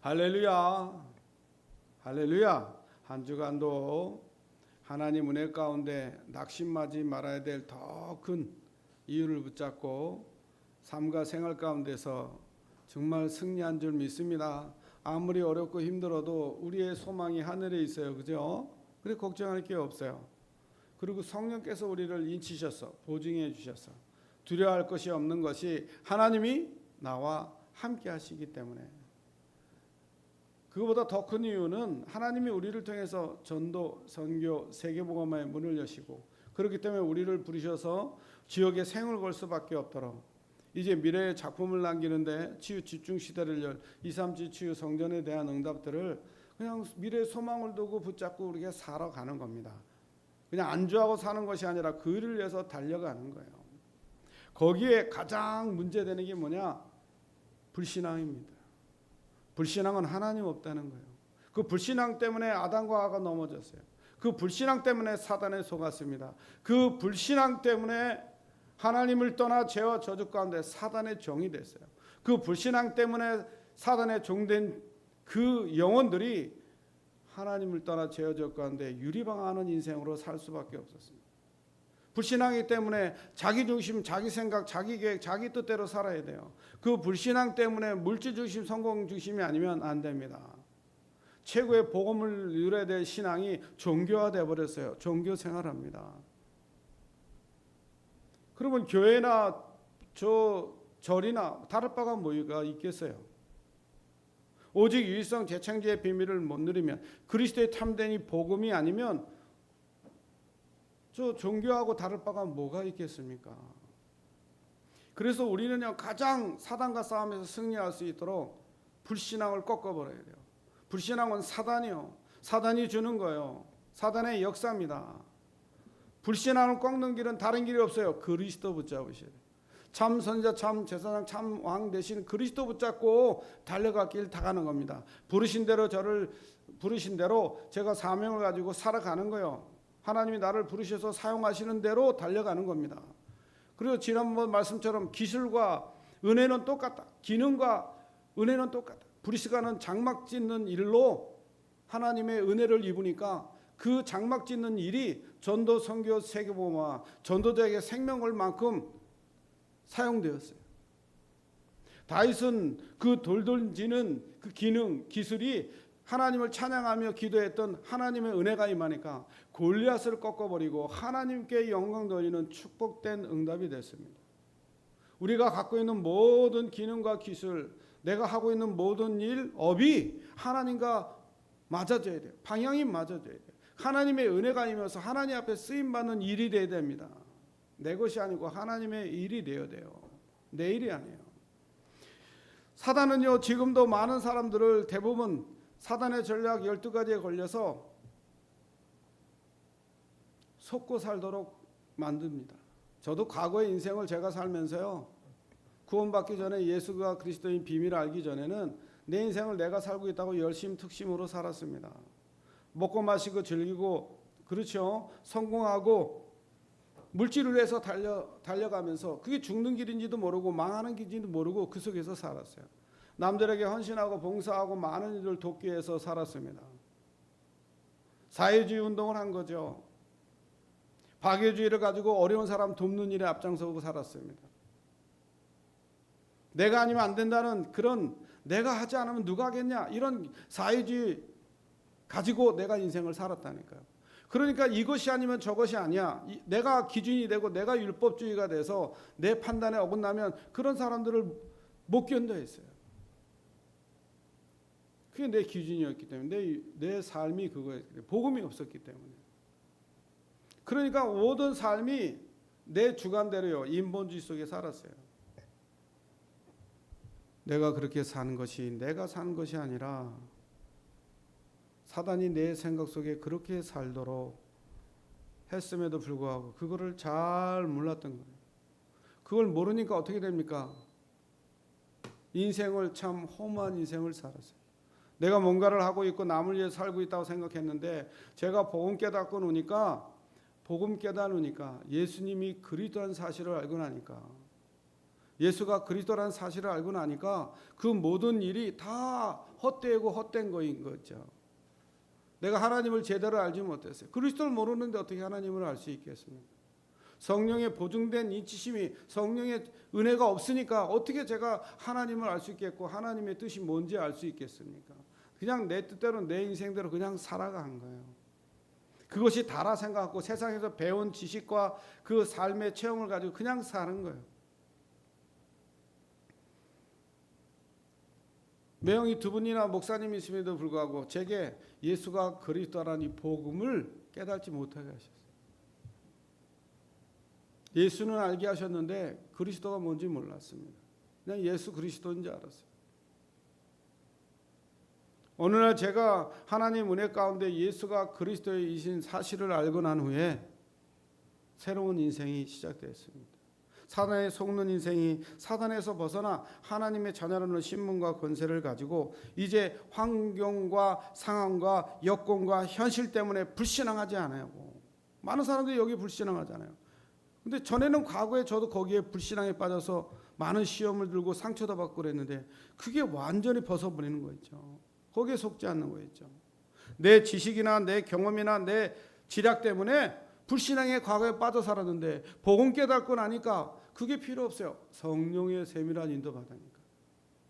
할렐루야, 할렐루야. 한 주간도 하나님 은혜 가운데 낙심하지 말아야 될 더 큰 이유를 붙잡고 삶과 생활 가운데서 정말 승리한 줄 믿습니다. 아무리 어렵고 힘들어도 우리의 소망이 하늘에 있어요. 그죠? 그래 걱정할 게 없어요. 그리고 성령께서 우리를 인치셔서 보증해 주셔서 두려워할 것이 없는 것이 하나님이 나와 함께 하시기 때문에. 그거보다 더 큰 이유는 하나님이 우리를 통해서 전도, 선교, 세계복음화의 문을 여시고 그렇기 때문에 우리를 부르셔서 지역에 생을 걸 수밖에 없도록 이제 미래의 작품을 남기는데 치유 집중 시대를 열 237 치유 성전에 대한 응답들을 그냥 미래의 소망을 두고 붙잡고 우리가 살아가는 겁니다. 그냥 안주하고 사는 것이 아니라 그 일을 위해서 달려가는 거예요. 거기에 가장 문제되는 게 뭐냐? 불신앙입니다. 불신앙은 하나님 없다는 거예요. 그 불신앙 때문에 아담과 하와가 넘어졌어요. 그 불신앙 때문에 사단에 속았습니다. 그 불신앙 때문에 하나님을 떠나 죄와 저주 가운데 사단의 종이 됐어요. 그 불신앙 때문에 사단의 종된 그 영혼들이 하나님을 떠나 죄와 저주 가운데 유리방황하는 인생으로 살 수밖에 없었습니다. 불신앙이기 때문에 자기 중심, 자기 생각, 자기 계획, 자기 뜻대로 살아야 돼요. 그 불신앙 때문에 물질 중심, 성공 중심이 아니면 안 됩니다. 최고의 복음을 누려야 될 신앙이 종교화되어 버렸어요. 종교 생활합니다. 그러면 교회나 절이나 다를 바가 뭐가 있겠어요? 오직 유일성 재창조의 비밀을 못 누리면 그리스도의 참된 복음이 아니면 저 종교하고 다를 바가 뭐가 있겠습니까? 그래서 우리는요 가장 사단과 싸움에서 승리할 수 있도록 불신앙을 꺾어버려야 돼요. 불신앙은 사단이요. 사단이 주는 거예요. 사단의 역사입니다. 불신앙을 꺾는 길은 다른 길이 없어요. 그리스도 붙잡으셔야 돼요. 참 선자, 참 제사장, 참 왕 대신 그리스도 붙잡고 달려갈 길 다 가는 겁니다. 부르신 대로 저를 부르신 대로 제가 사명을 가지고 살아가는 거예요. 하나님이 나를 부르셔서 사용하시는 대로 달려가는 겁니다. 그리고 지난번 말씀처럼 기술과 은혜는 똑같다. 기능과 은혜는 똑같다. 브리스가는 장막 짓는 일로 하나님의 은혜를 입으니까 그 장막 짓는 일이 전도, 선교, 세계복음화, 전도자에게 생명 걸 만큼 사용되었어요. 다윗은 그 돌돌지는 그 기능, 기술이 하나님을 찬양하며 기도했던 하나님의 은혜가 임하니까 골리앗을 꺾어버리고 하나님께 영광 돌리는 축복된 응답이 됐습니다. 우리가 갖고 있는 모든 기능과 기술, 내가 하고 있는 모든 일, 업이 하나님과 맞아져야 돼요. 방향이 맞아져야 돼요. 하나님의 은혜가 임해서 하나님 앞에 쓰임받는 일이 돼야 됩니다. 내 것이 아니고 하나님의 일이 되어야 돼요. 내 일이 아니에요. 사단은요 지금도 많은 사람들을 대부분 사단의 전략 12가지에 걸려서 속고 살도록 만듭니다. 저도 과거의 인생을 제가 살면서요 구원받기 전에 예수가 그리스도인 비밀을 알기 전에는 내 인생을 내가 살고 있다고 열심 특심으로 살았습니다. 먹고 마시고 즐기고 그렇죠. 성공하고 물질을 위해서 달려가면서 그게 죽는 길인지도 모르고 망하는 길인지도 모르고 그 속에서 살았어요. 남들에게 헌신하고 봉사하고 많은 일을 돕기 위해서 살았습니다. 사회주의 운동을 한 거죠. 박애주의를 가지고 어려운 사람 돕는 일에 앞장서고 살았습니다. 내가 아니면 안 된다는 그런 내가 하지 않으면 누가 하겠냐 이런 사회주의 가지고 내가 인생을 살았다니까요. 그러니까 이것이 아니면 저것이 아니야. 내가 기준이 되고 내가 율법주의가 돼서 내 판단에 어긋나면 그런 사람들을 못 견뎌했어요. 그게 내 기준이었기 때문에 내 삶이 그거였기 때문에 복음이 없었기 때문에. 그러니까 모든 삶이 내 주관대로요. 인본주의 속에 살았어요. 내가 그렇게 사는 것이 내가 사는 것이 아니라 사단이 내 생각 속에 그렇게 살도록 했음에도 불구하고 그거를 잘 몰랐던 거예요. 그걸 모르니까 어떻게 됩니까? 인생을 참 허무한 인생을 살았어요. 내가 뭔가를 하고 있고 남을 위해 살고 있다고 생각했는데 제가 복음 깨닫고 노니까 예수님이 그리스도라는 사실을 알고 나니까 예수가 그리스도라는 사실을 알고 나니까 그 모든 일이 다 헛되고 헛된 거인 거죠. 내가 하나님을 제대로 알지 못했어요. 그리스도를 모르는데 어떻게 하나님을 알 수 있겠습니까? 성령의 보증된 인치심이, 성령의 은혜가 없으니까 어떻게 제가 하나님을 알 수 있겠고 하나님의 뜻이 뭔지 알 수 있겠습니까? 그냥 내 뜻대로 내 인생대로 그냥 살아간 거예요. 그것이 다라 생각하고 세상에서 배운 지식과 그 삶의 체험을 가지고 그냥 사는 거예요. 매형이 두 분이나 목사님이 있음에도 불구하고 제게 예수가 그리스도라는 이 복음을 깨닫지 못하게 하셨어요. 예수는 알게 하셨는데 그리스도가 뭔지 몰랐습니다. 그냥 예수 그리스도인 줄 알았어요. 어느 날 제가 하나님 은혜 가운데 예수가 그리스도이신 사실을 알고 난 후에 새로운 인생이 시작됐습니다. 사단에 속는 인생이 사단에서 벗어나 하나님의 자녀라는 신분과 권세를 가지고 이제 환경과 상황과 여건과 현실 때문에 불신앙하지 않아요. 많은 사람들이 여기 불신앙하잖아요. 근데 전에는 과거에 저도 거기에 불신앙에 빠져서 많은 시험을 들고 상처도 받고 그랬는데 그게 완전히 벗어버리는 거였죠. 거기에 속지 않는 거였죠. 내 지식이나 내 경험이나 내 지략 때문에 불신앙의 과거에 빠져 살았는데 복음 깨닫고 나니까 그게 필요 없어요. 성령의 세밀한 인도 받으니까.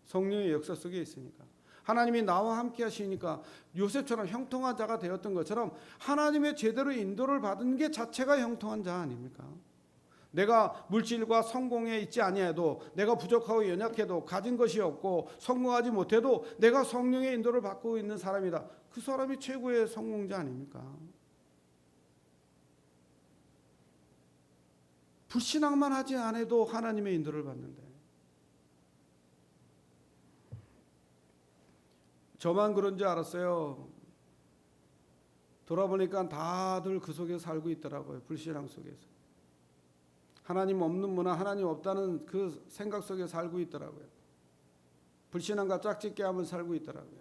성령의 역사 속에 있으니까. 하나님이 나와 함께 하시니까 요셉처럼 형통한 자가 되었던 것처럼 하나님의 제대로 인도를 받은 게 자체가 형통한 자 아닙니까? 내가 물질과 성공에 있지 아니해도, 내가 부족하고 연약해도, 가진 것이 없고 성공하지 못해도 내가 성령의 인도를 받고 있는 사람이다. 그 사람이 최고의 성공자 아닙니까? 불신앙만 하지 않아도 하나님의 인도를 받는데, 저만 그런 줄 알았어요. 돌아보니까 다들 그 속에 살고 있더라고요. 불신앙 속에서. 하나님 없는 문화, 하나님 없다는 그 생각 속에 살고 있더라고요. 불신앙과 짝짓기 하면서 살고 있더라고요.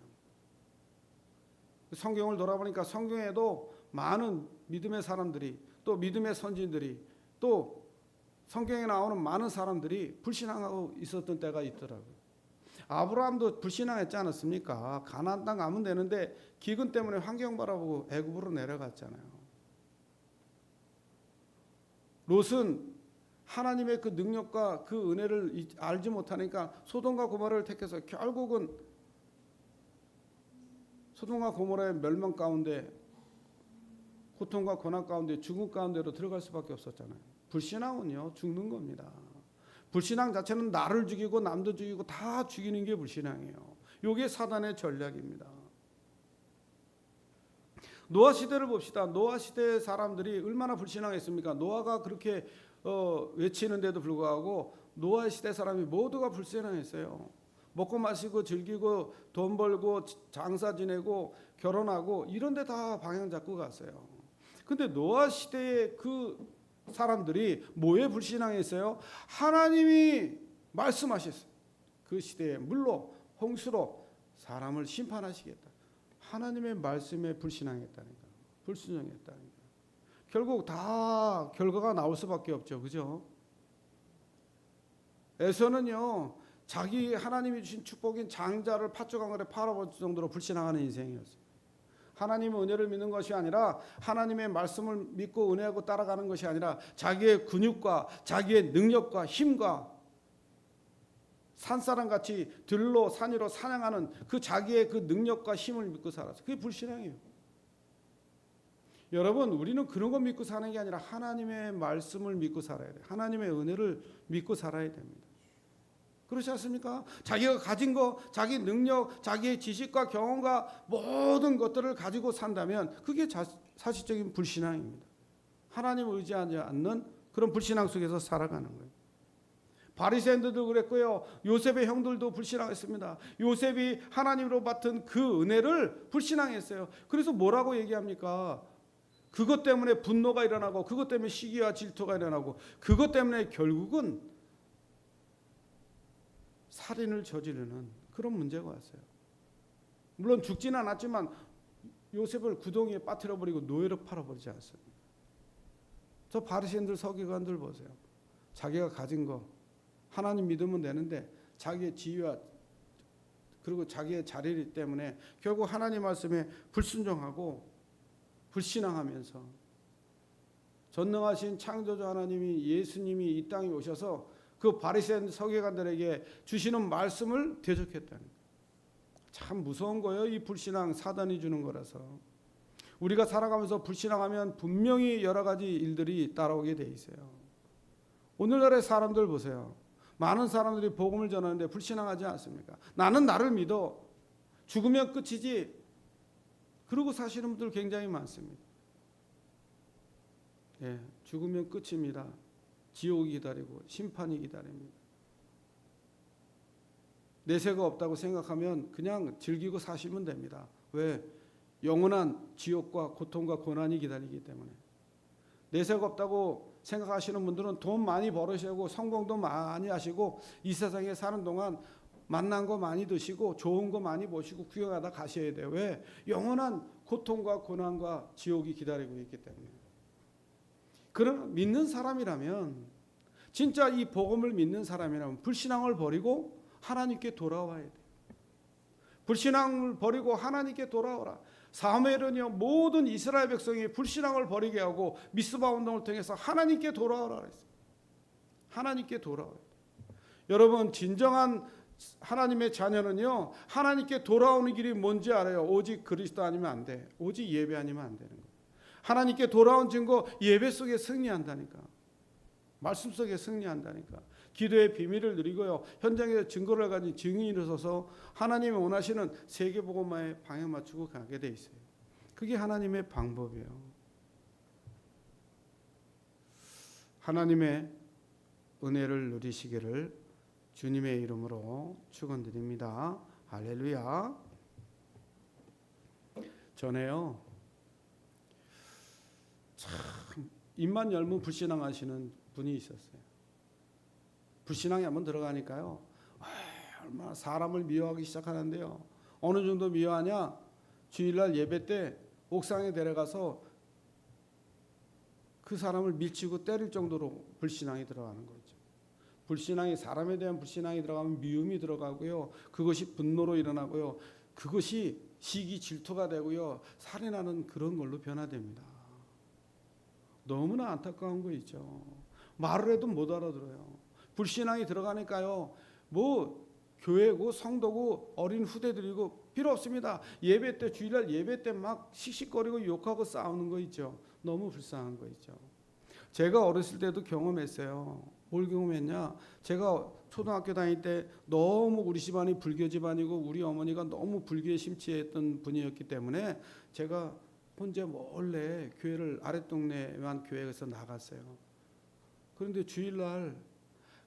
성경을 돌아보니까 성경에도 많은 믿음의 사람들이, 또 믿음의 선진들이, 또 성경에 나오는 많은 사람들이 불신앙하고 있었던 때가 있더라고요. 아브라함도 불신앙했지 않았습니까? 가나안 땅 가면 되는데 기근 때문에 환경 바라보고 애굽으로 내려갔잖아요. 롯은 하나님의 그 능력과 그 은혜를 알지 못하니까 소돔과 고모라를 택해서 결국은 소돔과 고모라의 멸망 가운데, 고통과 고난 가운데, 죽음 가운데로 들어갈 수밖에 없었잖아요. 불신앙은요, 죽는 겁니다. 불신앙 자체는 나를 죽이고 남도 죽이고 다 죽이는 게 불신앙이에요. 이게 사단의 전략입니다. 노아 시대를 봅시다. 노아 시대 사람들이 얼마나 불신앙했습니까? 노아가 그렇게 외치는데도 불구하고 노아 시대 사람이 모두가 불신앙했어요. 먹고 마시고 즐기고 돈 벌고 장사 지내고 결혼하고 이런 데 다 방향 잡고 갔어요. 근데 노아 시대의 그 사람들이 뭐에 불신앙했어요? 하나님이 말씀하셨어요. 그 시대에 물로 홍수로 사람을 심판하시겠다. 하나님의 말씀에 불신앙했다니까. 불순종했다니까. 결국 다 결과가 나올 수밖에 없죠. 그죠? 에서는요, 자기 하나님이 주신 축복인 장자를 팥죽강물에 팔아볼 정도로 불신앙하는 인생이었어요. 하나님의 은혜를 믿는 것이 아니라, 하나님의 말씀을 믿고 은혜하고 따라가는 것이 아니라 자기의 근육과 자기의 능력과 힘과 산사람같이 들로 산 위로 사냥하는 그 자기의 그 능력과 힘을 믿고 살았어요. 그게 불신앙이에요. 여러분, 우리는 그런 거 믿고 사는 게 아니라 하나님의 말씀을 믿고 살아야 돼요. 하나님의 은혜를 믿고 살아야 됩니다. 그렇지 않습니까? 자기가 가진 거, 자기 능력, 자기의 지식과 경험과 모든 것들을 가지고 산다면 그게 사실적인 불신앙입니다. 하나님을 의지하지 않는 그런 불신앙 속에서 살아가는 거예요. 바리새인들도 그랬고요. 요셉의 형들도 불신앙했습니다. 요셉이 하나님으로 받은 그 은혜를 불신앙했어요. 그래서 뭐라고 얘기합니까? 그것 때문에 분노가 일어나고, 그것 때문에 시기와 질투가 일어나고, 그것 때문에 결국은 살인을 저지르는 그런 문제가 왔어요. 물론 죽지는 않았지만 요셉을 구덩이에 빠뜨려버리고 노예로 팔아버리지 않습니까? 저 바리새인들 서기관들 보세요. 자기가 가진 거, 하나님 믿으면 되는데 자기의 지위와 그리고 자기의 자리이기 때문에 결국 하나님 말씀에 불순종하고 불신앙하면서 전능하신 창조주 하나님이 예수님이 이 땅에 오셔서 그 바리새인 서기관들에게 주시는 말씀을 대적했다는 거예요. 참 무서운 거예요. 이 불신앙 사단이 주는 거라서. 우리가 살아가면서 불신앙하면 분명히 여러 가지 일들이 따라오게 돼 있어요. 오늘날의 사람들 보세요. 많은 사람들이 복음을 전하는데 불신앙하지 않습니까? 나는 나를 믿어. 죽으면 끝이지. 그러고 사시는 분들 굉장히 많습니다. 예, 죽으면 끝입니다. 지옥이 기다리고 심판이 기다립니다. 내세가 없다고 생각하면 그냥 즐기고 사시면 됩니다. 왜? 영원한 지옥과 고통과 고난이 기다리기 때문에. 내세가 없다고 생각하시는 분들은 돈 많이 벌으시고 성공도 많이 하시고 이 세상에 사는 동안 만난 거 많이 드시고 좋은 거 많이 보시고 구경하다 가셔야 돼요. 왜? 영원한 고통과 고난과 지옥이 기다리고 있기 때문에. 그런 믿는 사람이라면, 진짜 이 복음을 믿는 사람이라면 불신앙을 버리고 하나님께 돌아와야 돼요. 불신앙을 버리고 하나님께 돌아오라. 사무엘은요, 모든 이스라엘 백성이 불신앙을 버리게 하고 미스바 운동을 통해서 하나님께 돌아오라 그랬어요. 하나님께 돌아와야 돼요. 여러분, 진정한 하나님의 자녀는요, 하나님께 돌아오는 길이 뭔지 알아요. 오직 그리스도 아니면 안 돼. 오직 예배 아니면 안 되는 거예요. 하나님께 돌아온 증거, 예배 속에 승리한다니까. 말씀 속에 승리한다니까. 기도의 비밀을 누리고요, 현장에서 증거를 가진 증인이 서서 하나님이 원하시는 세계복음화에 방향 맞추고 가게 돼 있어요. 그게 하나님의 방법이에요. 하나님의 은혜를 누리시기를 주님의 이름으로 축원드립니다. 할렐루야. 전에요, 참 입만 열면 불신앙하시는 분이 있었어요. 불신앙이 한번 들어가니까요, 얼마나 사람을 미워하기 시작하는데요. 어느 정도 미워하냐? 주일날 예배 때 옥상에 데려가서 그 사람을 밀치고 때릴 정도로 불신앙이 들어가는 거죠. 불신앙이, 사람에 대한 불신앙이 들어가면 미움이 들어가고요, 그것이 분노로 일어나고요, 그것이 시기 질투가 되고요, 살인하는 그런 걸로 변화됩니다. 너무나 안타까운 거 있죠. 말을 해도 못 알아들어요. 불신앙이 들어가니까요, 뭐 교회고 성도고 어린 후대들이고 필요 없습니다. 예배 때, 주일날 예배 때 막 씩씩거리고 욕하고 싸우는 거 있죠. 너무 불쌍한 거 있죠. 제가 어렸을 때도 경험했어요. 뭘 경험했냐? 제가 초등학교 다닐 때 너무 우리 집안이 불교 집안이고 우리 어머니가 너무 불교에 심취했던 분이었기 때문에 제가 혼자 몰래 교회를, 아랫동네만 교회에서 나갔어요. 그런데 주일날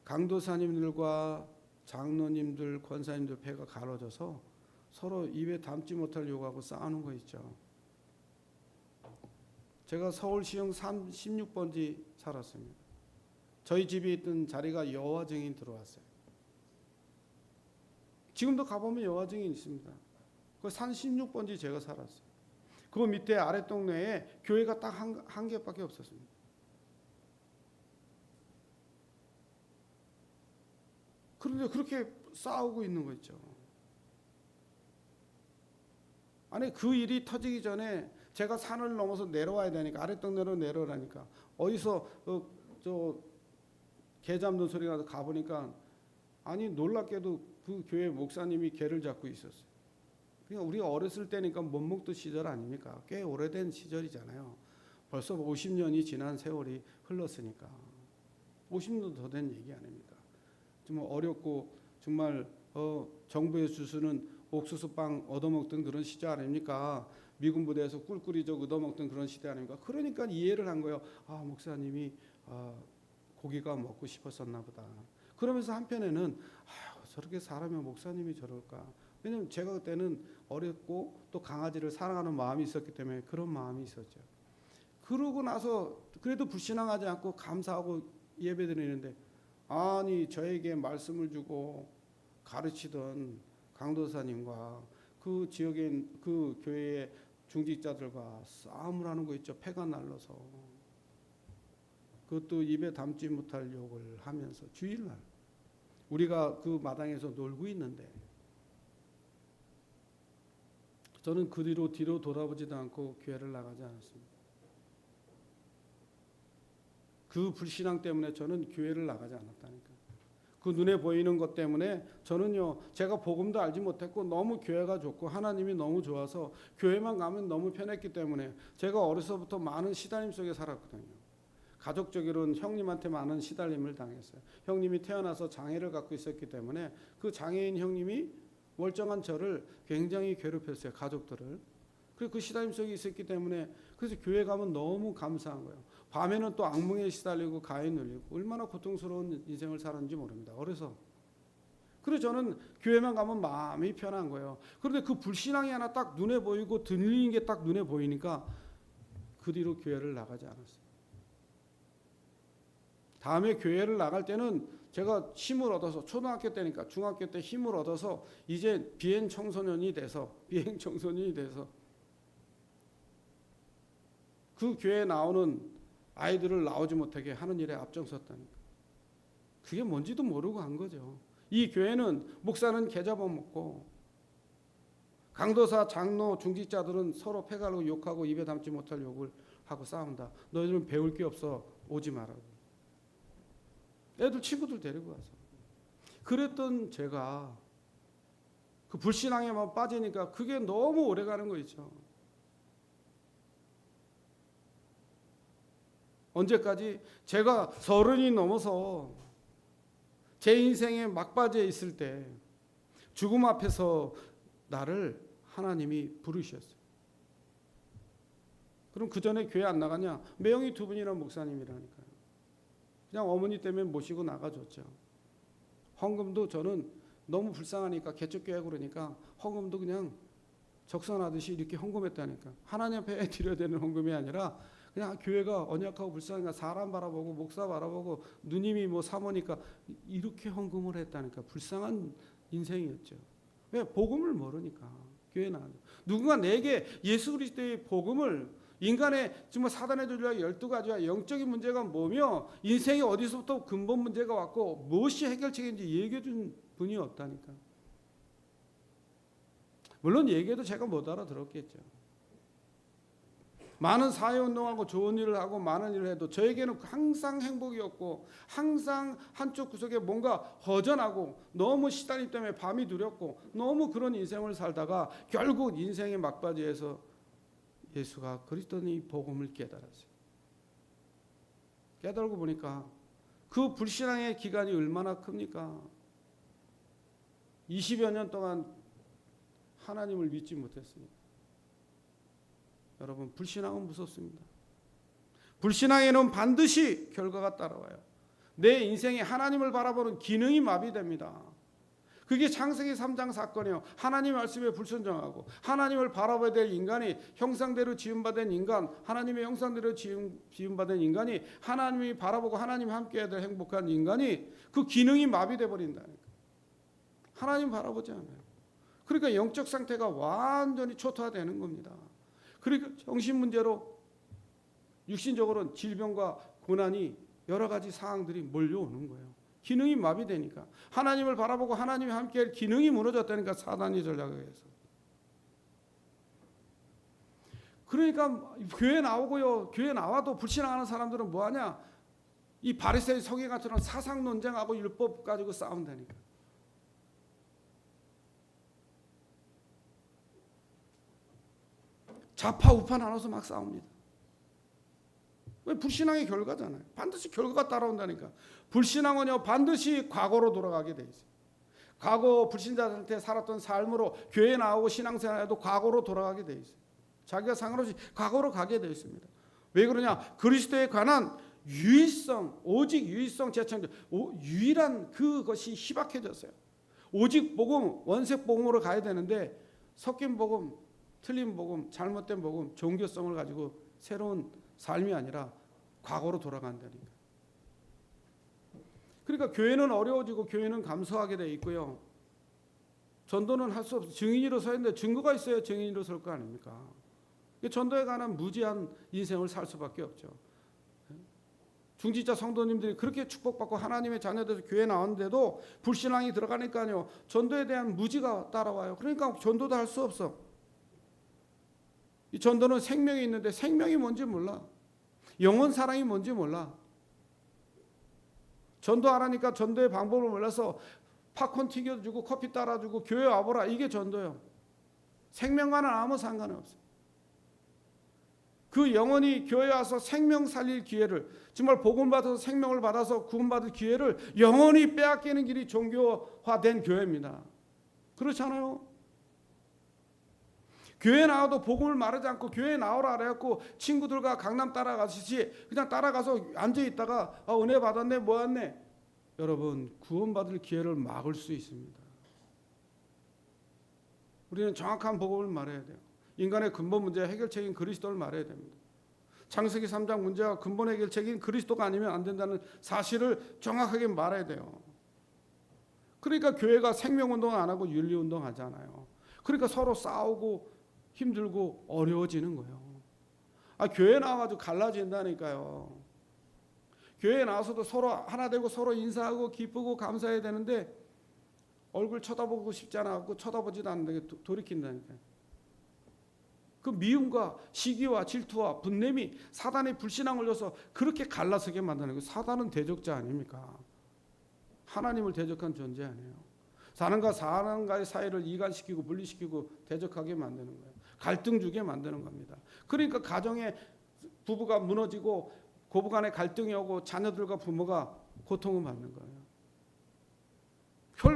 강도사님들과 장로님들, 권사님들 배가 갈라져서 서로 입에 담지 못할 욕하고 싸우는 거 있죠. 제가 서울시흥 16번지 살았습니다. 저희 집에 있던 자리가 여호와 증인 들어왔어요. 지금도 가보면 여호와 증인 있습니다. 그 산 16번지 제가 살았어요. 그 밑에 아랫동네에 교회가 딱 한 개밖에 없었습니다. 그런데 그렇게 싸우고 있는 거 있죠. 아니, 그 일이 터지기 전에 제가 산을 넘어서 내려와야 되니까, 아랫동네로 내려오라니까, 어디서 저 개 잡는 소리가 나서 가보니까, 아니 놀랍게도 그 교회 목사님이 개를 잡고 있었어요. 그러니까 우리가 어렸을 때니까 못 먹던 시절 아닙니까? 꽤 오래된 시절이잖아요. 벌써 50년이 지난 세월이 흘렀으니까. 50년 더 된 얘기 아닙니까? 정말 어렵고 정말 정부에서 주스는 옥수수빵 얻어먹던 그런 시절 아닙니까? 미군 부대에서 꿀꿀이죠 얻어먹던 그런 시대 아닙니까? 그러니까 이해를 한 거예요. 아, 목사님이 고기가 먹고 싶었었나 보다. 그러면서 한편에는 저렇게 사람이, 목사님이 저럴까? 왜냐하면 제가 그때는 어렸고 또 강아지를 사랑하는 마음이 있었기 때문에 그런 마음이 있었죠. 그러고 나서 그래도 불신앙하지 않고 감사하고 예배드리는데, 아니 저에게 말씀을 주고 가르치던 강도사님과 그 지역에 그 교회의 중직자들과 싸움을 하는 거 있죠. 패가 날라서. 그것도 입에 담지 못할 욕을 하면서 주일날. 우리가 그 마당에서 놀고 있는데 저는 그 뒤로 돌아보지도 않고 교회를 나가지 않았습니다. 그 불신앙 때문에 저는 교회를 나가지 않았다니까. 그 눈에 보이는 것 때문에 저는요, 제가 복음도 알지 못했고 너무 교회가 좋고 하나님이 너무 좋아서 교회만 가면 너무 편했기 때문에 제가 어려서부터 많은 시달림 속에 살았거든요. 가족적으로는 형님한테 많은 시달림을 당했어요. 형님이 태어나서 장애를 갖고 있었기 때문에 그 장애인 형님이 멀쩡한 저를 굉장히 괴롭혔어요. 가족들을. 그래서 그 시달림 속에 있었기 때문에 그래서 교회 가면 너무 감사한 거예요. 밤에는 또 악몽에 시달리고 가에 눌리고 얼마나 고통스러운 인생을 살았는지 모릅니다. 어려서. 그래서 저는 교회만 가면 마음이 편한 거예요. 그런데 그 불신앙이 하나 딱 눈에 보이고 들리는 게 딱 눈에 보이니까 그 뒤로 교회를 나가지 않았어요. 다음에 교회를 나갈 때는 제가 힘을 얻어서 초등학교 때니까 중학교 때 힘을 얻어서 이제 비행 청소년이 돼서 그 교회에 나오는 아이들을 나오지 못하게 하는 일에 앞장섰다니까. 그게 뭔지도 모르고 한 거죠. 이 교회는 목사는 계좌번 먹고 강도사, 장로, 중직자들은 서로 패가르고 욕하고 입에 담지 못할 욕을 하고 싸운다. 너희들은 배울 게 없어 오지 말라고. 애들 친구들 데리고 와서. 그랬던 제가 그 불신앙에만 빠지니까 그게 너무 오래 가는 거 있죠. 언제까지? 제가 30이 넘어서 제 인생의 막바지에 있을 때 죽음 앞에서 나를 하나님이 부르셨어요. 그럼 그 전에 교회 안 나가냐? 매형이 2분이나 목사님이라니까요. 그냥 어머니 때문에 모시고 나가줬죠. 헌금도 저는 너무 불쌍하니까 개척교회 그러니까 헌금도 그냥 적선하듯이 이렇게 헌금했다니까. 하나님 앞에 드려야 되는 헌금이 아니라 그냥 교회가 언약하고 불쌍하니까 사람 바라보고 목사 바라보고 누님이 뭐 사모니까 이렇게 헌금을 했다니까. 불쌍한 인생이었죠. 왜? 복음을 모르니까. 교회 나가죠. 누군가 내게 예수 그리스도의 복음을 인간의 정말 사단의 존재가 12가지와 영적인 문제가 뭐며 인생이 어디서부터 근본 문제가 왔고 무엇이 해결책인지 얘기해 준 분이 없다니까. 물론 얘기해도 제가 못 알아들었겠죠. 많은 사회운동하고 좋은 일을 하고 많은 일을 해도 저에게는 항상 행복이었고 항상 한쪽 구석에 뭔가 허전하고 너무 시달림 때문에 밤이 두렵고 너무 그런 인생을 살다가 결국 인생의 막바지에서 예수가 그리스도의 복음을 깨달았어요. 깨달고 보니까 그 불신앙의 기간이 얼마나 큽니까? 20여 년 동안 하나님을 믿지 못했습니다. 여러분, 불신앙은 무섭습니다. 불신앙에는 반드시 결과가 따라와요. 내 인생에 하나님을 바라보는 기능이 마비됩니다. 그게 창세기 3장 사건이에요. 하나님 말씀에 불순종하고 하나님을 바라봐야 될 인간이 형상대로 지음받은 인간, 하나님의 형상대로 지음받은 인간이 하나님이 바라보고 하나님 함께해야 될 행복한 인간이 그 기능이 마비돼 버린다니까. 하나님 바라보지 않아요. 그러니까 영적 상태가 완전히 초토화되는 겁니다. 그러니까 정신 문제로 육신적으로는 질병과 고난이 여러 가지 상황들이 몰려오는 거예요. 기능이 마비되니까. 하나님을 바라보고 하나님이 함께할 기능이 무너졌다니까. 사단이 전략을 해서. 그러니까 교회 나오고요. 교회 나와도 불신앙하는 사람들은 뭐하냐? 이 바리새인 서기 같은 사상 논쟁하고 율법 가지고 싸운다니까. 좌파 우파 나눠서 막 싸웁니다. 왜? 불신앙의 결과잖아요. 반드시 결과가 따라온다니까. 불신앙은요 반드시 과거로 돌아가게 돼 있어요. 과거 불신자한테 살았던 삶으로 교회 나오고 신앙생활에도 과거로 돌아가게 돼 있어요. 자기가 상관없이 과거로 가게 돼 있습니다. 왜 그러냐? 그리스도에 관한 유일성, 오직 유일성 재창조, 유일한 그것이 희박해졌어요. 오직 복음, 원색 복음으로 가야 되는데 섞인 복음, 틀린 복음, 잘못된 복음, 종교성을 가지고 새로운 삶이 아니라 과거로 돌아간다니까. 그러니까 교회는 어려워지고 교회는 감소하게 돼 있고요. 전도는 할 수 없어. 증인으로 서야 되는데 증거가 있어야 증인으로 설 거 아닙니까? 전도에 관한 무지한 인생을 살 수밖에 없죠. 중직자 성도님들이 그렇게 축복받고 하나님의 자녀돼서 교회 나왔는데도 불신앙이 들어가니까요, 전도에 대한 무지가 따라와요. 그러니까 전도도 할 수 없어. 이 전도는 생명이 있는데 생명이 뭔지 몰라. 영혼 사랑이 뭔지 몰라. 전도하라니까 전도의 방법을 몰라서 팝콘 튀겨주고 커피 따라주고 교회 와보라, 이게 전도예요. 생명과는 아무 상관이 없어요. 그 영혼이 교회에 와서 생명 살릴 기회를, 정말 복음 받아서 생명을 받아서 구원받을 기회를 영원히 빼앗기는 길이 종교화된 교회입니다. 그렇잖아요. 교회 나와도 복음을 말하지 않고 교회 나오라 그래갖고 친구들과 강남 따라가시지 그냥 따라가서 앉아있다가 은혜 받았네 뭐했네, 여러분 구원받을 기회를 막을 수 있습니다. 우리는 정확한 복음을 말해야 돼요. 인간의 근본 문제 해결책인 그리스도를 말해야 됩니다. 창세기 3장 문제와 근본 해결책인 그리스도가 아니면 안 된다는 사실을 정확하게 말해야 돼요. 그러니까 교회가 생명운동 안 하고 윤리운동 하잖아요. 그러니까 서로 싸우고 힘들고 어려워지는 거예요. 교회 나와가지고 갈라진다니까요. 교회에 나와서도 서로 하나 되고 서로 인사하고 기쁘고 감사해야 되는데 얼굴 쳐다보고 싶지 않아갖고 쳐다보지도 않는데 돌이킨다니까요. 그 미움과 시기와 질투와 분냄이 사단의 불신앙을 올려서 그렇게 갈라서게 만드는 거예요. 사단은 대적자 아닙니까? 하나님을 대적한 존재 아니에요. 사람과 사람과의 사이를 이간시키고 분리시키고 대적하게 만드는 거예요. 갈등 주게 만드는 겁니다. 그러니까 가정에 부부가 무너지고 고부간에 갈등이 오고 자녀들과 부모가 고통을 받는 거예요.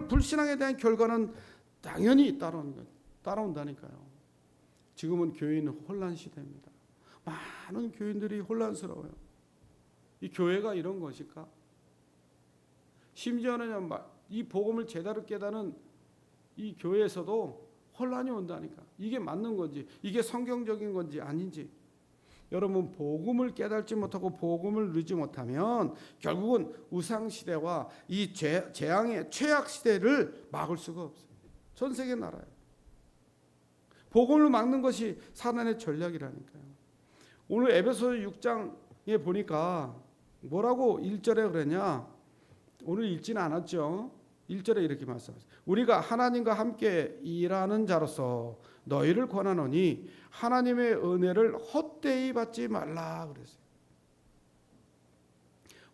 불신앙에 대한 결과는 당연히 따라온다니까요. 지금은 교회는 혼란 시대입니다. 많은 교인들이 혼란스러워요. 이 교회가 이런 것일까? 심지어는 이 복음을 제대로 깨닫는 이 교회에서도 혼란이 온다니까. 이게 맞는 건지, 이게 성경적인 건지 아닌지. 여러분 복음을 깨닫지 못하고 복음을 누리지 못하면 결국은 우상 시대와 이 재앙의 최악 시대를 막을 수가 없어요. 전 세계 나라에. 복음을 막는 것이 사단의 전략이라니까요. 오늘 에베소서 6장에 보니까 뭐라고 1절에 그러냐? 오늘 읽지는 않았죠. 1절에 이렇게 말씀하세요. 우리가 하나님과 함께 일하는 자로서 너희를 권하노니 하나님의 은혜를 헛되이 받지 말라 그랬어요.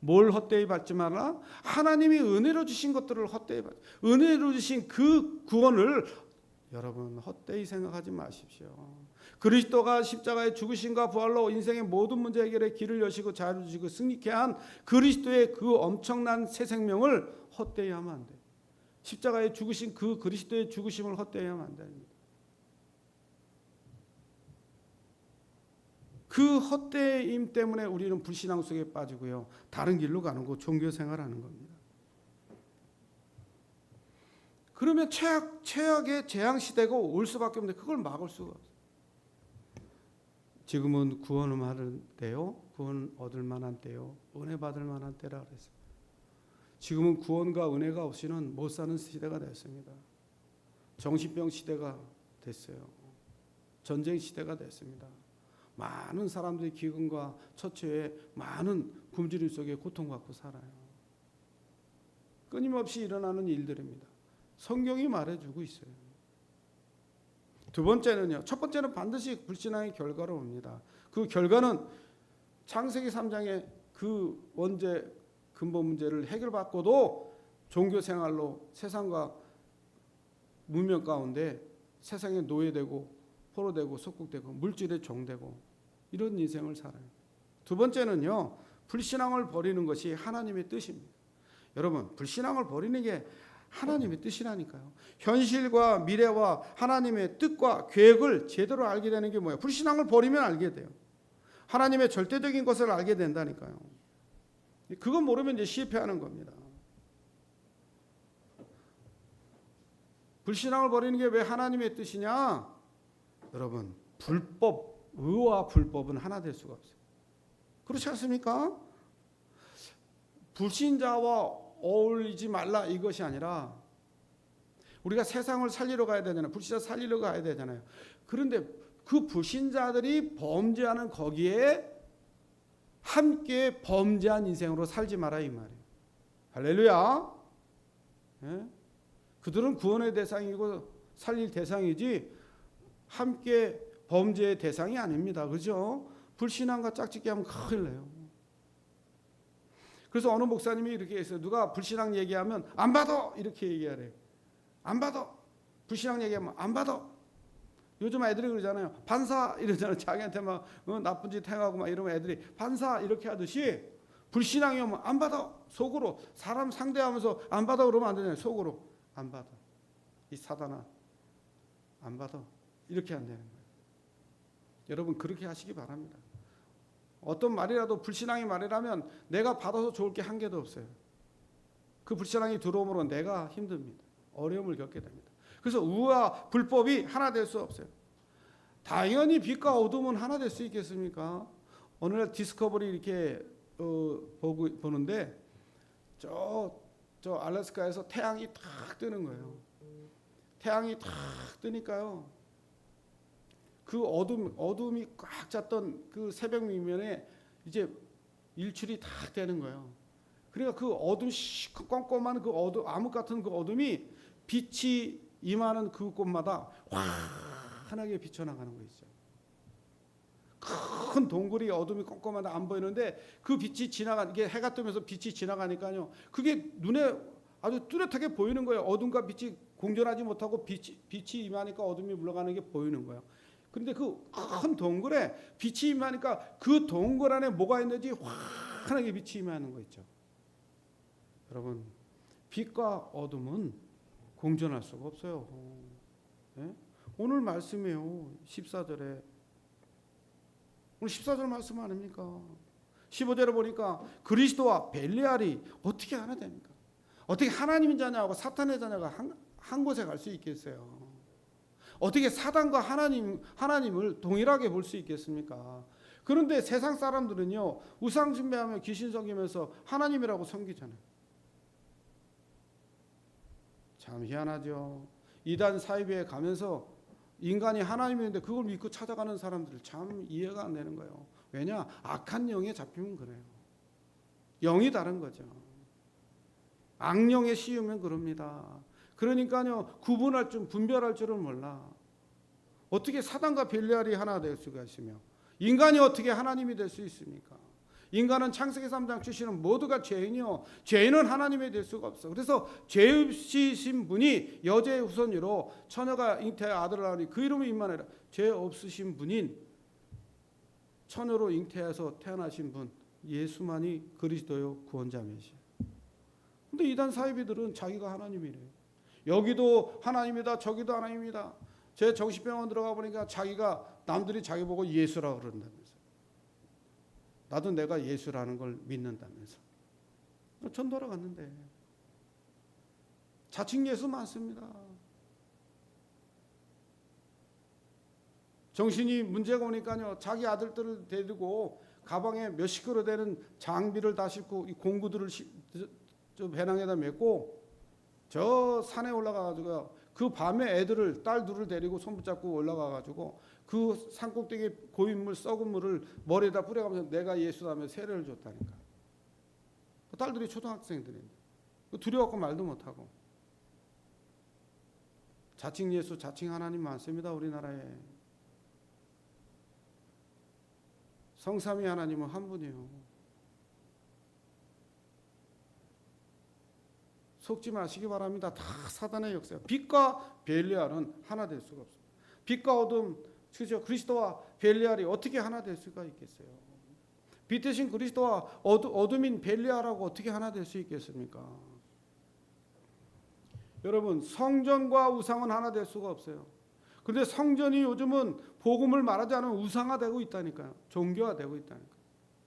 뭘 헛되이 받지 말라? 하나님이 은혜로 주신 것들을 헛되이 받지. 은혜로 주신 그 구원을 여러분 헛되이 생각하지 마십시오. 그리스도가 십자가의 죽으심과 부활로 인생의 모든 문제 해결에 길을 여시고 자유를 주시고 승리케 한 그리스도의 그 엄청난 새 생명을 헛되이 하면 안 돼요. 십자가에 죽으신 그 그리스도의 죽으심을 헛되이 하면 안 됩니다. 그 헛되임 때문에 우리는 불신앙 속에 빠지고요. 다른 길로 가는 거 종교 생활하는 겁니다. 그러면 최악의 재앙 시대가 올 수밖에 없는데 그걸 막을 수가 없어요. 지금은 구원을 받을 때요, 구원 얻을 만한 때요, 은혜 받을 만한 때라 그랬어요. 지금은 구원과 은혜가 없이는 못 사는 시대가 됐습니다. 정신병 시대가 됐어요. 전쟁 시대가 됐습니다. 많은 사람들이 기근과 처처에 많은 굶주림 속에 고통받고 살아요. 끊임없이 일어나는 일들입니다. 성경이 말해주고 있어요. 두 번째는요. 첫 번째는 반드시 불신앙의 결과로 옵니다. 그 결과는 창세기 3장의 그 원죄 근본 문제를 해결받고도 종교 생활로 세상과 문명 가운데 세상에 노예되고 포로되고 속국되고 물질에 종되고 이런 인생을 살아요. 두 번째는요. 불신앙을 버리는 것이 하나님의 뜻입니다. 여러분 불신앙을 버리는 게 하나님의 뜻이라니까요. 현실과 미래와 하나님의 뜻과 계획을 제대로 알게 되는 게 뭐예요? 불신앙을 버리면 알게 돼요. 하나님의 절대적인 것을 알게 된다니까요. 그건 모르면 이제 실패하는 겁니다. 불신앙을 버리는 게 왜 하나님의 뜻이냐? 여러분 의와 불법은 하나 될 수가 없어요. 그렇지 않습니까? 불신자와 어울리지 말라 이것이 아니라 우리가 세상을 살리러 가야 되잖아요. 불신자 살리러 가야 되잖아요. 그런데 그 불신자들이 범죄하는 거기에 함께 범죄한 인생으로 살지 마라 이 말이에요. 할렐루야. 예? 그들은 구원의 대상이고 살릴 대상이지 함께 범죄의 대상이 아닙니다. 그죠? 불신앙과 짝짓기 하면 큰일 나요. 그래서 어느 목사님이 이렇게 했어요. 누가 불신앙 얘기하면 안 받아 이렇게 얘기하래. 안 받아. 불신앙 얘기하면 안 받아. 요즘 애들이 그러잖아요. 반사 이러잖아요. 자기한테 막 나쁜 짓 행하고 막 이러면 애들이 반사 이렇게 하듯이 불신앙이 오면 안 받아. 속으로 사람 상대하면서 안 받아 그러면 안 되잖아요. 속으로 안 받아. 이 사단아 안 받아. 이렇게 안 되는 거예요. 여러분 그렇게 하시기 바랍니다. 어떤 말이라도 불신앙의 말이라면 내가 받아서 좋을 게 한 개도 없어요. 그 불신앙이 들어오므로 내가 힘듭니다. 어려움을 겪게 됩니다. 그래서 우와 불법이 하나 될 수 없어요. 당연히 빛과 어둠은 하나 될 수 있겠습니까? 오늘 디스커버리 이렇게 보는데 저 알래스카에서 태양이 탁 뜨는 거예요. 태양이 탁 뜨니까요. 그 어둠이 꽉 찼던 그 새벽 미면에 이제 일출이 탁 되는 거예요. 그러니까 그 어둠 껌껌한 그 어둠 암흑 같은 그 어둠이 빛이 임하는 그 곳마다 환하게 비춰나가는 거 있죠. 큰 동굴이 어둠이 껌껌한데 안 보이는데 그 빛이 이게 해가 뜨면서 빛이 지나가니까요. 그게 눈에 아주 뚜렷하게 보이는 거예요. 어둠과 빛이 공존하지 못하고 빛이 임하니까 어둠이 물러가는 게 보이는 거예요. 그런데 그 큰 동굴에 빛이 임하니까 그 동굴 안에 뭐가 있는지 환하게 빛이 임하는 거 있죠. 여러분 빛과 어둠은 공존할 수가 없어요. 네? 오늘 말씀이에요. 14절에 오늘 14절 말씀 아닙니까? 15절에 보니까 그리스도와 벨리알이 어떻게 하나 됩니까? 어떻게 하나님의 자녀하고 사탄의 자녀가 한 곳에 갈 수 있겠어요? 어떻게 사단과 하나님을 동일하게 볼 수 있겠습니까? 그런데 세상 사람들은요 우상 숭배하며 귀신 섬기면서 하나님이라고 섬기잖아요. 참 희한하죠. 이단 사이비에 가면서 인간이 하나님인데 그걸 믿고 찾아가는 사람들 참 이해가 안 되는 거예요. 왜냐? 악한 영에 잡히면 그래요. 영이 다른 거죠. 악령에 씌우면 그럽니다. 그러니까요 구분할 줄 분별할 줄은 몰라. 어떻게 사단과 벨리알이 하나 될 수가 있으며 인간이 어떻게 하나님이 될 수 있습니까? 인간은 창세기 3장 출신은 모두가 죄인이요 죄인은 하나님이 될 수가 없어. 그래서 죄 없으신 분이 여자의 후손으로 처녀가 잉태하여 아들을 낳으니 그 이름이 임마누엘. 죄 없으신 분인 처녀로 잉태해서 태어나신 분 예수만이 그리스도요 구원자 메시아. 근데 이단 사이비들은 자기가 하나님이래요. 여기도 하나님이다 저기도 하나님이다. 제 정신병원 들어가 보니까 자기가 남들이 자기 보고 예수라고 그런다면서. 나도 내가 예수라는 걸 믿는다면서. 전 돌아갔는데 자칭 예수 많습니다. 정신이 문제가 오니까요 자기 아들들을 데리고 가방에 몇십 킬로 되는 장비를 다 싣고 이 공구들을 저 배낭에다 메고 저 산에 올라가가지고 그 밤에 애들을 딸 둘을 데리고 손 붙잡고 올라가가지고 그 산꼭대기 고인물 썩은 물을 머리에다 뿌려가면서 내가 예수라며 세례를 줬다니까. 그 딸들이 초등학생들인데 두려워갖고 말도 못하고. 자칭 예수 자칭 하나님 많습니다. 우리나라에. 성삼위 하나님은 한 분이에요. 속지 마시기 바랍니다. 다 사단의 역사예요. 빛과 벨리알은 하나 될 수가 없습니다. 빛과 어둠, 그리스도와 벨리알이 어떻게 하나 될 수가 있겠어요? 빛 대신 그리스도와 어둠인 벨리알하고 어떻게 하나 될 수 있겠습니까? 여러분 성전과 우상은 하나 될 수가 없어요. 그런데 성전이 요즘은 복음을 말하지 않으면 우상화되고 있다니까요. 종교화되고 있다니까요.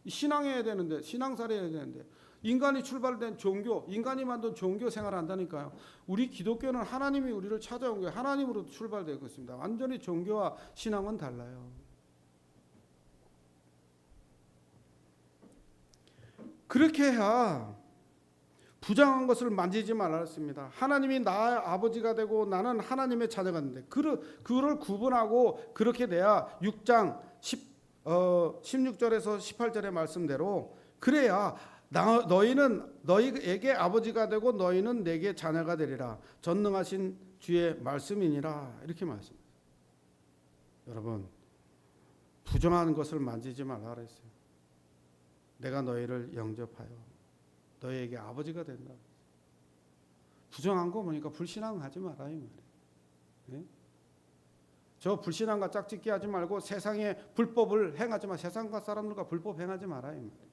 신앙해야 되는데 신앙사를 해야 되는데 인간이 출발된 종교, 인간이 만든 종교 생활을 한다니까요. 우리 기독교는 하나님이 우리를 찾아온 거예요. 하나님으로 출발되고 있습니다. 완전히 종교와 신앙은 달라요. 그렇게 해야 부정한 것을 만지지 말았습니다. 하나님이 나의 아버지가 되고 나는 하나님의 자녀가 되는데 그를 구분하고 그렇게 돼야 6장 16절에서 18절의 말씀대로 그래야 너희는 너희에게 아버지가 되고 너희는 내게 자녀가 되리라. 전능하신 주의 말씀이니라. 이렇게 말씀합니다. 여러분, 부정한 것을 만지지 말라 그랬어요. 내가 너희를 영접하여 너희에게 아버지가 된다. 부정한 거 보니까 불신앙하지 마라 이 말이에요. 네? 저 불신앙과 짝짓기 하지 말고 세상의 불법을 행하지 마. 세상과 사람들과 불법 행하지 마라 이 말이에요.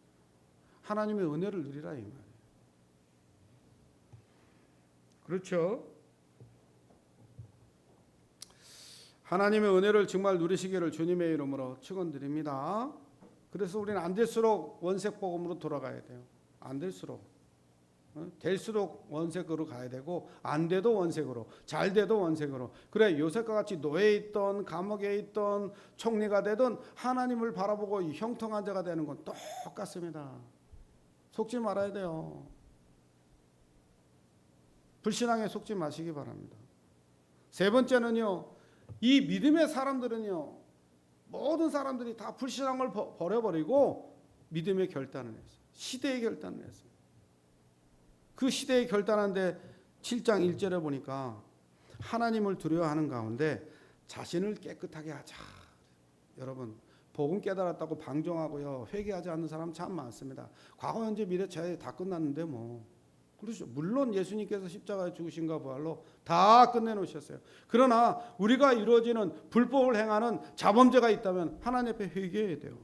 하나님의 은혜를 누리라 이 말이에요. 그렇죠? 하나님의 은혜를 정말 누리시기를 주님의 이름으로 축원드립니다. 그래서 우리는 안 될수록 원색 복음으로 돌아가야 돼요. 안 될수록. 될수록 원색으로 가야 되고 안 돼도 원색으로, 잘 돼도 원색으로. 그래 요셉과 같이 노예에 있던 감옥에 있던 총리가 되던 하나님을 바라보고 형통한 자가 되는 건 똑같습니다. 속지 말아야 돼요. 불신앙에 속지 마시기 바랍니다. 세 번째는요, 이 믿음의 사람들은요, 모든 사람들이 다 불신앙을 버려버리고 믿음의 결단을 했어요. 시대의 결단을 했어요. 그 시대의 결단하는데 7장 1절에 보니까 하나님을 두려워하는 가운데 자신을 깨끗하게 하자. 여러분, 복음 깨달았다고 방종하고요, 회개하지 않는 사람 참 많습니다. 과거, 현재, 미래 다 끝났는데 뭐. 그렇죠. 물론 예수님께서 십자가에 죽으신가 부활로 다 끝내놓으셨어요. 그러나 우리가 이루어지는 불법을 행하는 자범죄가 있다면 하나님 앞에 회개해야 돼요.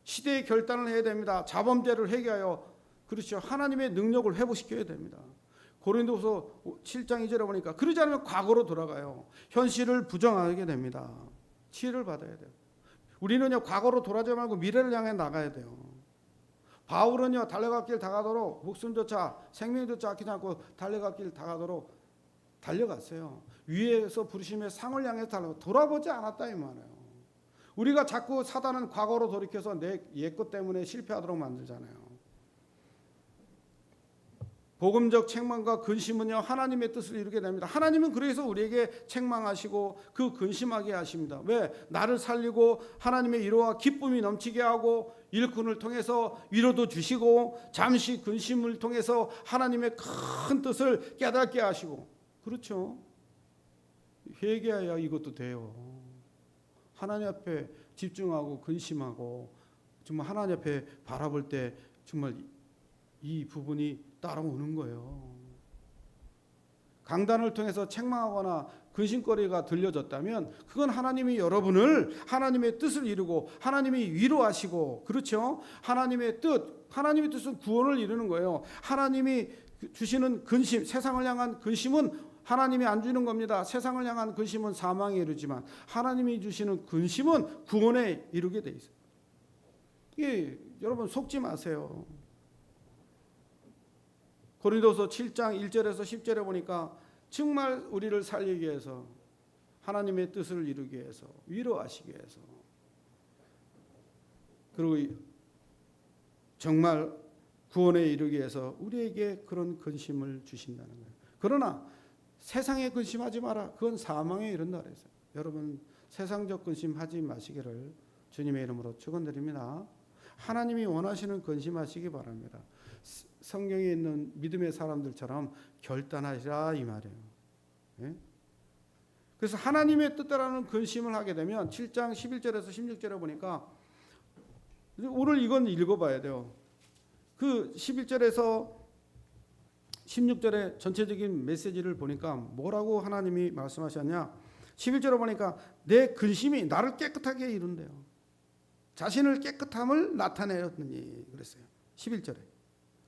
시대의 결단을 해야 됩니다. 자범죄를 회개하여 그렇죠. 하나님의 능력을 회복시켜야 됩니다. 고린도서 7장 2절에 보니까 그러지 않으면 과거로 돌아가요. 현실을 부정하게 됩니다. 치유를 받아야 돼요. 우리는요, 과거로 돌아가지 말고 미래를 향해 나가야 돼요. 바울은요, 달려갈 길 다가도록 목숨조차 생명조차 아끼지 않고 달려갈 길 다가도록 달려갔어요. 위에서 부르심의 상을 향해서 달려 돌아보지 않았다 이 말이에요. 우리가 자꾸 사단은 과거로 돌이켜서 내 옛것 때문에 실패하도록 만들잖아요. 복음적 책망과 근심은요, 하나님의 뜻을 이루게 됩니다. 하나님은 그래서 우리에게 책망하시고 그 근심하게 하십니다. 왜? 나를 살리고 하나님의 위로와 기쁨이 넘치게 하고 일꾼을 통해서 위로도 주시고 잠시 근심을 통해서 하나님의 큰 뜻을 깨닫게 하시고. 그렇죠? 회개해야 이것도 돼요. 하나님 앞에 집중하고 근심하고 정말 하나님 앞에 바라볼 때 정말 이 부분이 따라오는 거예요. 강단을 통해서 책망하거나 근심거리가 들려졌다면 그건 하나님이 여러분을 하나님의 뜻을 이루고 하나님이 위로하시고, 그렇죠? 하나님의 뜻은 구원을 이루는 거예요. 하나님이 주시는 근심, 세상을 향한 근심은 하나님이 안 주는 겁니다. 세상을 향한 근심은 사망에 이르지만 하나님이 주시는 근심은 구원에 이르게 돼 있어요. 이게 여러분 속지 마세요. 고린도서 7장 1절에서 10절에 보니까 정말 우리를 살리기 위해서 하나님의 뜻을 이루기 위해서 위로하시기 위해서 그리고 정말 구원에 이르기 위해서 우리에게 그런 근심을 주신다는 거예요. 그러나 세상에 근심하지 마라. 그건 사망에 이른다 그랬어요. 여러분 세상적 근심하지 마시기를 주님의 이름으로 축원드립니다. 하나님이 원하시는 근심하시기 바랍니다. 성경에 있는 믿음의 사람들처럼 결단하시라 이 말이에요. 예? 그래서 하나님의 뜻대로는 근심을 하게 되면 7장 11절에서 16절에 보니까 오늘 이건 읽어봐야 돼요. 그 11절에서 16절의 전체적인 메시지를 보니까 뭐라고 하나님이 말씀하셨냐. 11절에 보니까 내 근심이 나를 깨끗하게 이룬대요. 자신을 깨끗함을 나타내었느니 그랬어요. 11절에.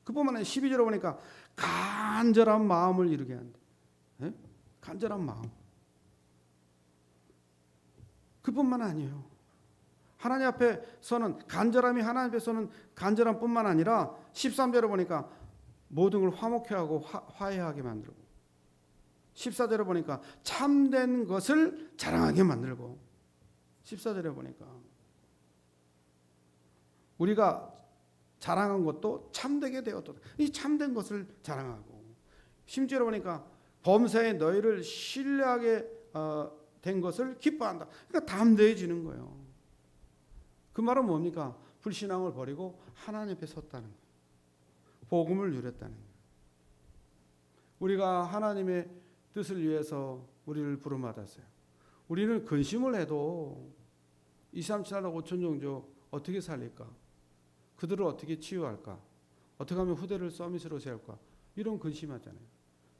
그뿐만 아니라 12절에 보니까 간절한 마음을 이루게 한다. 네? 간절한 마음. 그뿐만 아니에요. 하나님 앞에서는 간절함이 하나님 앞에서는 간절함뿐만 아니라 13절에 보니까 모든 걸 화목해 하고 화해하게 만들고 14절에 보니까 참된 것을 자랑하게 만들고 14절에 보니까 우리가 자랑한 것도 참되게 되었다. 이 참된 것을 자랑하고 10절에 보니까 범사에 너희를 신뢰하게 된 것을 기뻐한다. 그러니까 담대해지는 거예요. 그 말은 뭡니까? 불신앙을 버리고 하나님 앞에 섰다는 거예요. 복음을 누렸다는 거예요. 우리가 하나님의 뜻을 위해서 우리를 부름받았어요. 우리는 근심을 해도 2, 3, 7, 5천 종족 어떻게 살릴까? 그들을 어떻게 치유할까? 어떻게 하면 후대를 서밋으로 세울까? 이런 근심하잖아요.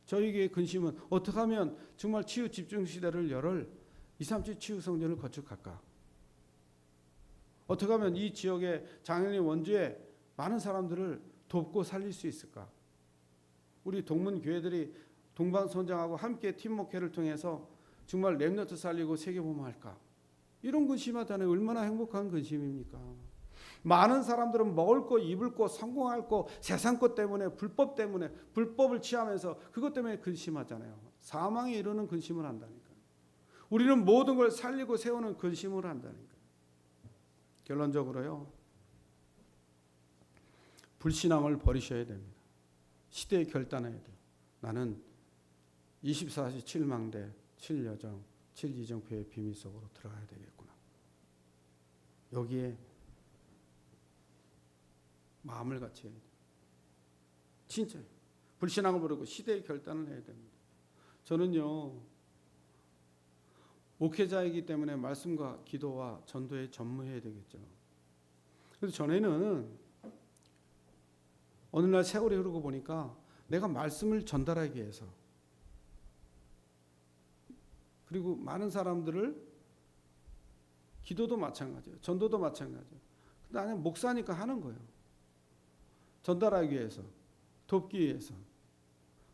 저에게 근심은 어떻게 하면 정말 치유 집중 시대를 열을 2, 3, 7 치유 성전을 건축할까? 어떻게 하면 이 지역의 장애인 원주에 많은 사람들을 돕고 살릴 수 있을까? 우리 동문 교회들이 동방선장하고 함께 팀 목회를 통해서 정말 렘넌트 살리고 세계복음할까? 이런 근심하잖아요. 얼마나 행복한 근심입니까? 많은 사람들은 먹을 거, 입을 거, 성공할 거, 세상 것 때문에, 불법 때문에, 불법을 취하면서 그것 때문에 근심하잖아요. 사망에 이르는 근심을 한다니까. 우리는 모든 걸 살리고 세우는 근심을 한다니까. 결론적으로요, 불신앙을 버리셔야 됩니다. 시대에 결단해야 돼요. 나는 24시 7망대, 7여정, 7이정표의 비밀 속으로 들어가야 되겠구나. 여기에 마음을 같이 해야 돼요. 진짜 불신앙을 버리고 시대의 결단을 해야 됩니다. 저는요, 목회자이기 때문에 말씀과 기도와 전도에 전무해야 되겠죠. 그래서 전에는 어느 날 세월이 흐르고 보니까 내가 말씀을 전달하기 위해서, 그리고 많은 사람들을, 기도도 마찬가지예요. 전도도 마찬가지예요. 근데 나는 목사니까 하는 거예요. 전달하기 위해서, 돕기 위해서,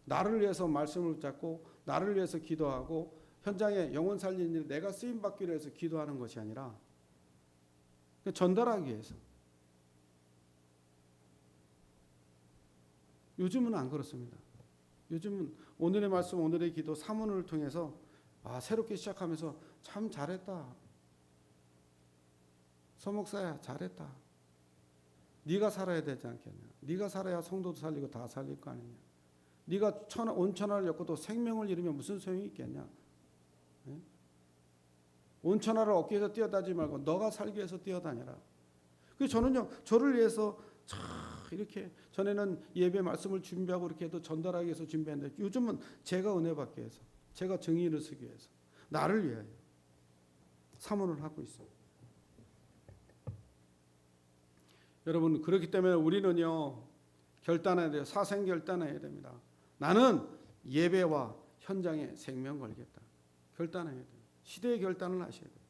나를 위해서 말씀을 붙잡고 나를 위해서 기도하고 현장에 영혼 살리는 일 내가 쓰임 받기 위해서 기도하는 것이 아니라 전달하기 위해서. 요즘은 안 그렇습니다. 요즘은 오늘의 말씀, 오늘의 기도, 사문을 통해서 새롭게 시작하면서 참 잘했다. 서목사야 잘했다. 네가 살아야 되지 않겠냐. 네가 살아야 성도도 살리고 다 살릴 거 아니냐. 네가 온천하를 엮어도 생명을 잃으면 무슨 소용이 있겠냐. 네? 온천하를 얻기 위해서 뛰어다니지 말고 너가 살기 위해서 뛰어다녀라. 그래서 저는요, 저를 위해서 이렇게 전에는 예배 말씀을 준비하고 이렇게 해도 전달하기 위해서 준비했는데 요즘은 제가 은혜 받기 위해서, 제가 정의를 쓰기 위해서, 나를 위하여 사문을 하고 있어요. 여러분, 그렇기 때문에 우리는요, 결단해야 돼요. 사생 결단해야 됩니다. 나는 예배와 현장에 생명 걸겠다. 결단해야 돼요. 시대의 결단을 하셔야 돼요.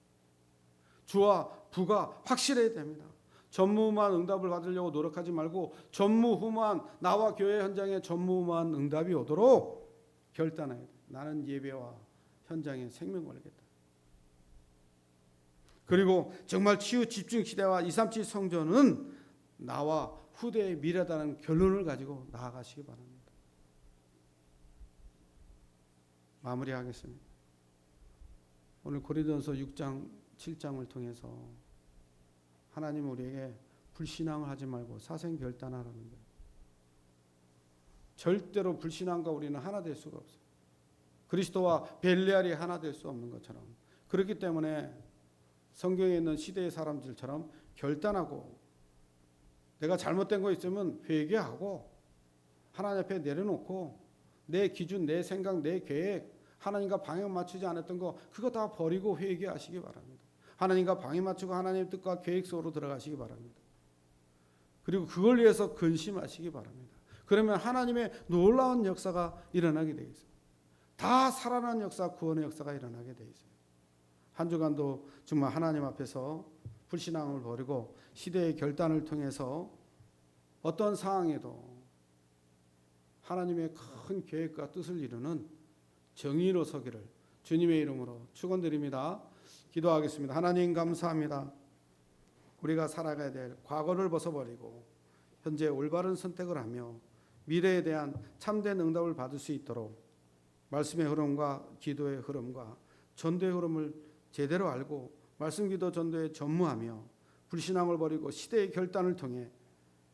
주와 부가 확실해야 됩니다. 전무후무한 응답을 받으려고 노력하지 말고 전무후무한, 나와 교회 현장에 전무후무한 응답이 오도록 결단해야 돼요. 나는 예배와 현장에 생명 걸겠다. 그리고 정말 치유 집중 시대와 237 성전은 나와 후대의 미래다는 결론을 가지고 나아가시기 바랍니다. 마무리하겠습니다. 오늘 고린도전서 6장 7장을 통해서 하나님 우리에게 불신앙을 하지 말고 사생 결단하라는 거예요. 절대로 불신앙과 우리는 하나 될 수가 없어요. 그리스도와 벨리알이 하나 될 수 없는 것처럼. 그렇기 때문에 성경에 있는 시대의 사람들처럼 결단하고, 내가 잘못된 거 있으면 회개하고 하나님 앞에 내려놓고 내 기준, 내 생각, 내 계획, 하나님과 방향 맞추지 않았던 거 그거 다 버리고 회개하시기 바랍니다. 하나님과 방향 맞추고 하나님의 뜻과 계획 속으로 들어가시기 바랍니다. 그리고 그걸 위해서 근심하시기 바랍니다. 그러면 하나님의 놀라운 역사가 일어나게 되어 있어요. 다 살아난 역사, 구원의 역사가 일어나게 되어 있어요. 한 주간도 정말 하나님 앞에서 불신앙을 버리고 시대의 결단을 통해서 어떤 상황에도 하나님의 큰 계획과 뜻을 이루는 정의로 서기를 주님의 이름으로 축원드립니다. 기도하겠습니다. 하나님 감사합니다. 우리가 살아가야 될 과거를 벗어버리고 현재 올바른 선택을 하며 미래에 대한 참된 응답을 받을 수 있도록 말씀의 흐름과 기도의 흐름과 전도의 흐름을 제대로 알고 말씀, 기도, 전도에 전무하며 불신앙을 버리고 시대의 결단을 통해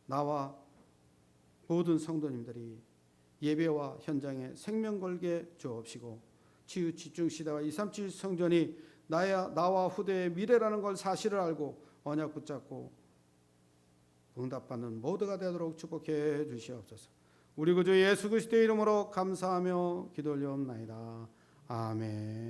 나와 모든 성도님들이 예배와 현장에 생명 걸게 주옵시고 치유 집중 시대와 237 성전이 나와 후대의 미래라는 걸 사실을 알고 언약 붙잡고 응답받는 모두가 되도록 축복해 주시옵소서. 우리 구주 예수 그리스도의 이름으로 감사하며 기도 올려옵나이다. 아멘.